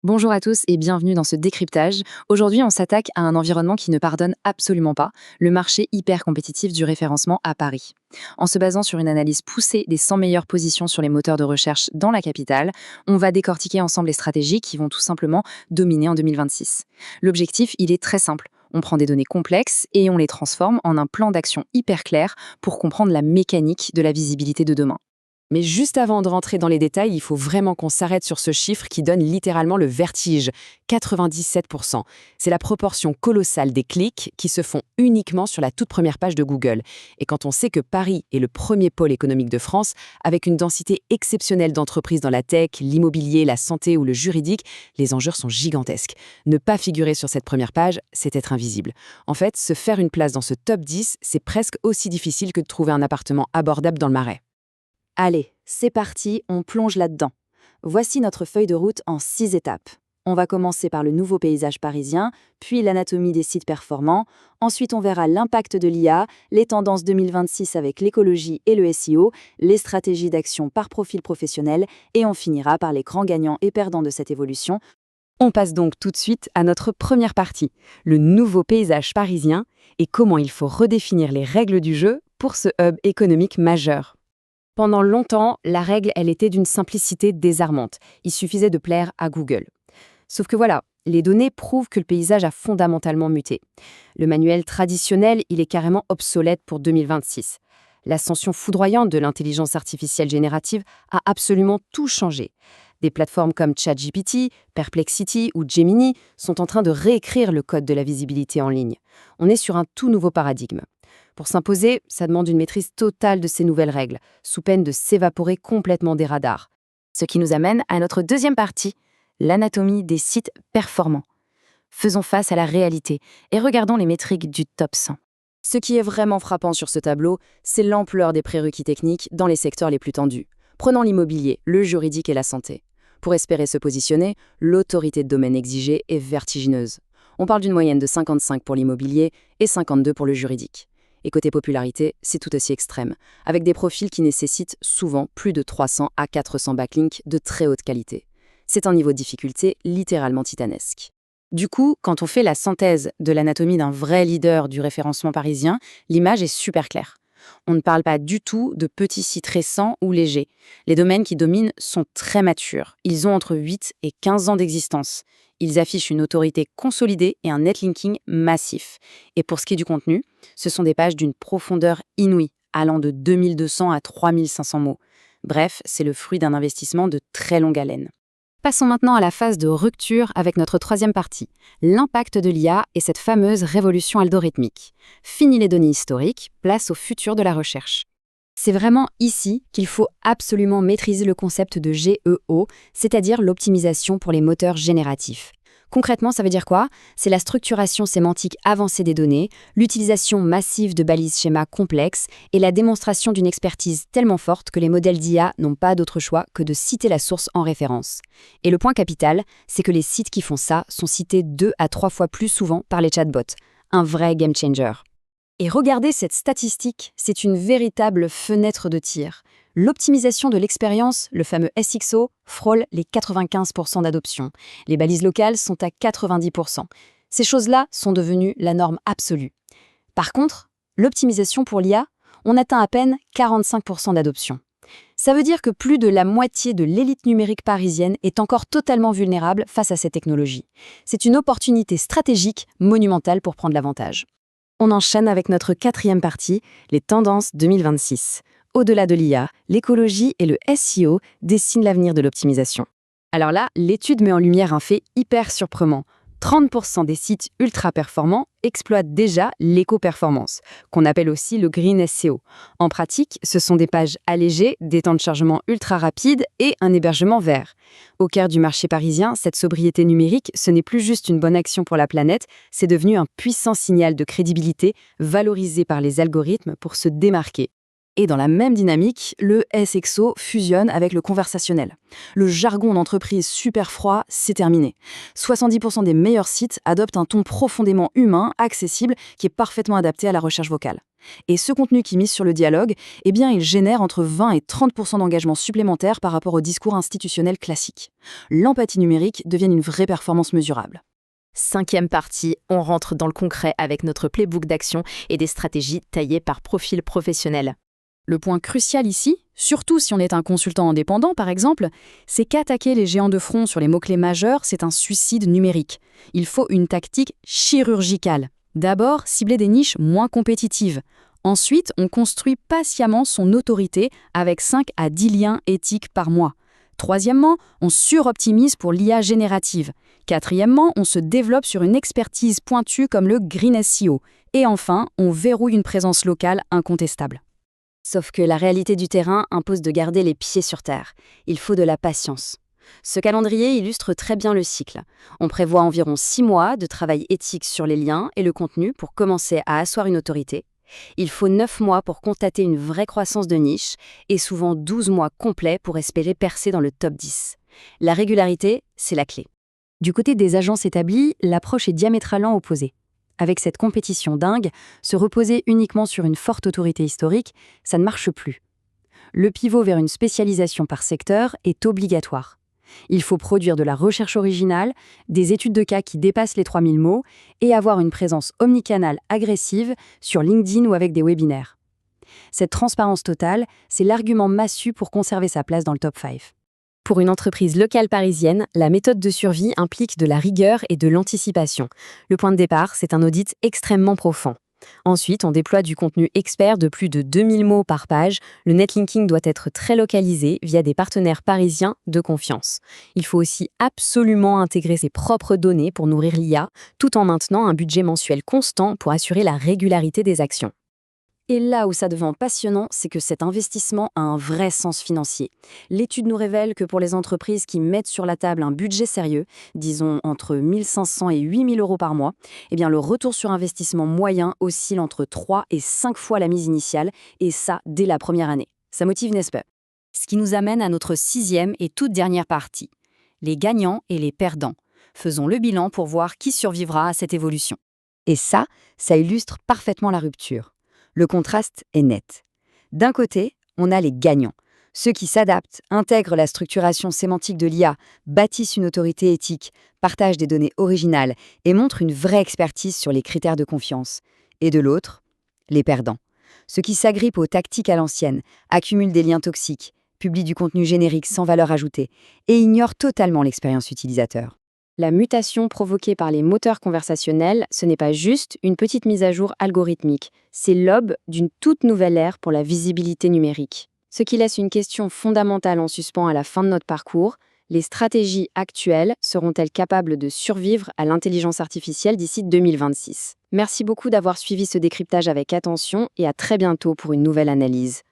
Bonjour à tous et bienvenue dans ce décryptage. Aujourd'hui, on s'attaque à un environnement qui ne pardonne absolument pas, le marché hyper compétitif du référencement à Paris. En se basant sur une analyse poussée des 100 meilleures positions sur les moteurs de recherche dans la capitale, on va décortiquer ensemble les stratégies qui vont tout simplement dominer en 2026. L'objectif, il est très simple. On prend des données complexes et on les transforme en un plan d'action hyper clair pour comprendre la mécanique de la visibilité de demain. Mais juste avant de rentrer dans les détails, il faut vraiment qu'on s'arrête sur ce chiffre qui donne littéralement le vertige, 97%. C'est la proportion colossale des clics qui se font uniquement sur la toute première page de Google. Et quand on sait que Paris est le premier pôle économique de France, avec une densité exceptionnelle d'entreprises dans la tech, l'immobilier, la santé ou le juridique, les enjeux sont gigantesques. Ne pas figurer sur cette première page, c'est être invisible. En fait, se faire une place dans ce top 10, c'est presque aussi difficile que de trouver un appartement abordable dans le Marais. Allez, c'est parti, on plonge là-dedans. Voici notre feuille de route en 6 étapes. On va commencer par le nouveau paysage parisien, puis l'anatomie des sites performants. Ensuite, on verra l'impact de l'IA, les tendances 2026 avec l'écologie et le SEO, les stratégies d'action par profil professionnel, et on finira par les grands gagnants et perdants de cette évolution. On passe donc tout de suite à notre première partie, le nouveau paysage parisien et comment il faut redéfinir les règles du jeu pour ce hub économique majeur. Pendant longtemps, la règle, elle était d'une simplicité désarmante. Il suffisait de plaire à Google. Sauf que voilà, les données prouvent que le paysage a fondamentalement muté. Le manuel traditionnel, il est carrément obsolète pour 2026. L'ascension foudroyante de l'intelligence artificielle générative a absolument tout changé. Des plateformes comme ChatGPT, Perplexity ou Gemini sont en train de réécrire le code de la visibilité en ligne. On est sur un tout nouveau paradigme. Pour s'imposer, ça demande une maîtrise totale de ces nouvelles règles, sous peine de s'évaporer complètement des radars. Ce qui nous amène à notre deuxième partie, l'anatomie des sites performants. Faisons face à la réalité et regardons les métriques du top 100. Ce qui est vraiment frappant sur ce tableau, c'est l'ampleur des prérequis techniques dans les secteurs les plus tendus. Prenons l'immobilier, le juridique et la santé. Pour espérer se positionner, l'autorité de domaine exigée est vertigineuse. On parle d'une moyenne de 55 pour l'immobilier et 52 pour le juridique. Et côté popularité, c'est tout aussi extrême, avec des profils qui nécessitent souvent plus de 300 à 400 backlinks de très haute qualité. C'est un niveau de difficulté littéralement titanesque. Du coup, quand on fait la synthèse de l'anatomie d'un vrai leader du référencement parisien, l'image est super claire. On ne parle pas du tout de petits sites récents ou légers. Les domaines qui dominent sont très matures. Ils ont entre 8 et 15 ans d'existence. Ils affichent une autorité consolidée et un netlinking massif. Et pour ce qui est du contenu, ce sont des pages d'une profondeur inouïe, allant de 2200 à 3500 mots. Bref, c'est le fruit d'un investissement de très longue haleine. Passons maintenant à la phase de rupture avec notre troisième partie, l'impact de l'IA et cette fameuse révolution algorithmique. Fini les données historiques, place au futur de la recherche. C'est vraiment ici qu'il faut absolument maîtriser le concept de GEO, c'est-à-dire l'optimisation pour les moteurs génératifs. Concrètement, ça veut dire quoi? C'est la structuration sémantique avancée des données, l'utilisation massive de balises schémas complexes et la démonstration d'une expertise tellement forte que les modèles d'IA n'ont pas d'autre choix que de citer la source en référence. Et le point capital, c'est que les sites qui font ça sont cités 2 à 3 fois plus souvent par les chatbots. Un vrai game changer. Et regardez cette statistique, c'est une véritable fenêtre de tir. L'optimisation de l'expérience, le fameux SXO, frôle les 95% d'adoption. Les balises locales sont à 90%. Ces choses-là sont devenues la norme absolue. Par contre, l'optimisation pour l'IA, on atteint à peine 45% d'adoption. Ça veut dire que plus de la moitié de l'élite numérique parisienne est encore totalement vulnérable face à ces technologies. C'est une opportunité stratégique monumentale pour prendre l'avantage. On enchaîne avec notre quatrième partie, les tendances 2026. Au-delà de l'IA, l'écologie et le SEO dessinent l'avenir de l'optimisation. Alors là, l'étude met en lumière un fait hyper surprenant. 30% des sites ultra performants exploitent déjà l'éco-performance, qu'on appelle aussi le Green SEO. En pratique, ce sont des pages allégées, des temps de chargement ultra rapides et un hébergement vert. Au cœur du marché parisien, cette sobriété numérique, ce n'est plus juste une bonne action pour la planète, c'est devenu un puissant signal de crédibilité valorisé par les algorithmes pour se démarquer. Et dans la même dynamique, le SXO fusionne avec le conversationnel. Le jargon d'entreprise super froid, c'est terminé. 70% des meilleurs sites adoptent un ton profondément humain, accessible, qui est parfaitement adapté à la recherche vocale. Et ce contenu qui mise sur le dialogue, eh bien, il génère entre 20 et 30% d'engagement supplémentaire par rapport au discours institutionnel classique. L'empathie numérique devient une vraie performance mesurable. 5e partie, on rentre dans le concret avec notre playbook d'action et des stratégies taillées par profil professionnel. Le point crucial ici, surtout si on est un consultant indépendant par exemple, c'est qu'attaquer les géants de front sur les mots-clés majeurs, c'est un suicide numérique. Il faut une tactique chirurgicale. D'abord, cibler des niches moins compétitives. Ensuite, on construit patiemment son autorité avec 5 à 10 liens éthiques par mois. Troisièmement, on suroptimise pour l'IA générative. Quatrièmement, on se développe sur une expertise pointue comme le Green SEO. Et enfin, on verrouille une présence locale incontestable. Sauf que la réalité du terrain impose de garder les pieds sur terre. Il faut de la patience. Ce calendrier illustre très bien le cycle. On prévoit environ 6 mois de travail éthique sur les liens et le contenu pour commencer à asseoir une autorité. Il faut 9 mois pour constater une vraie croissance de niche et souvent 12 mois complets pour espérer percer dans le top 10. La régularité, c'est la clé. Du côté des agences établies, l'approche est diamétralement opposée. Avec cette compétition dingue, se reposer uniquement sur une forte autorité historique, ça ne marche plus. Le pivot vers une spécialisation par secteur est obligatoire. Il faut produire de la recherche originale, des études de cas qui dépassent les 3000 mots et avoir une présence omnicanale agressive sur LinkedIn ou avec des webinaires. Cette transparence totale, c'est l'argument massu pour conserver sa place dans le top 5. Pour une entreprise locale parisienne, la méthode de survie implique de la rigueur et de l'anticipation. Le point de départ, c'est un audit extrêmement profond. Ensuite, on déploie du contenu expert de plus de 2000 mots par page. Le netlinking doit être très localisé via des partenaires parisiens de confiance. Il faut aussi absolument intégrer ses propres données pour nourrir l'IA, tout en maintenant un budget mensuel constant pour assurer la régularité des actions. Et là où ça devient passionnant, c'est que cet investissement a un vrai sens financier. L'étude nous révèle que pour les entreprises qui mettent sur la table un budget sérieux, disons entre 1 500 et 8 000 € par mois, eh bien le retour sur investissement moyen oscille entre 3 et 5 fois la mise initiale, et ça dès la première année. Ça motive, n'est-ce pas? Ce qui nous amène à notre 6e et toute dernière partie, les gagnants et les perdants. Faisons le bilan pour voir qui survivra à cette évolution. Et ça illustre parfaitement la rupture. Le contraste est net. D'un côté, on a les gagnants, ceux qui s'adaptent, intègrent la structuration sémantique de l'IA, bâtissent une autorité éthique, partagent des données originales et montrent une vraie expertise sur les critères de confiance. Et de l'autre, les perdants, ceux qui s'agrippent aux tactiques à l'ancienne, accumulent des liens toxiques, publient du contenu générique sans valeur ajoutée et ignorent totalement l'expérience utilisateur. La mutation provoquée par les moteurs conversationnels, ce n'est pas juste une petite mise à jour algorithmique, c'est l'aube d'une toute nouvelle ère pour la visibilité numérique. Ce qui laisse une question fondamentale en suspens à la fin de notre parcours, les stratégies actuelles seront-elles capables de survivre à l'intelligence artificielle d'ici 2026 ? Merci beaucoup d'avoir suivi ce décryptage avec attention et à très bientôt pour une nouvelle analyse.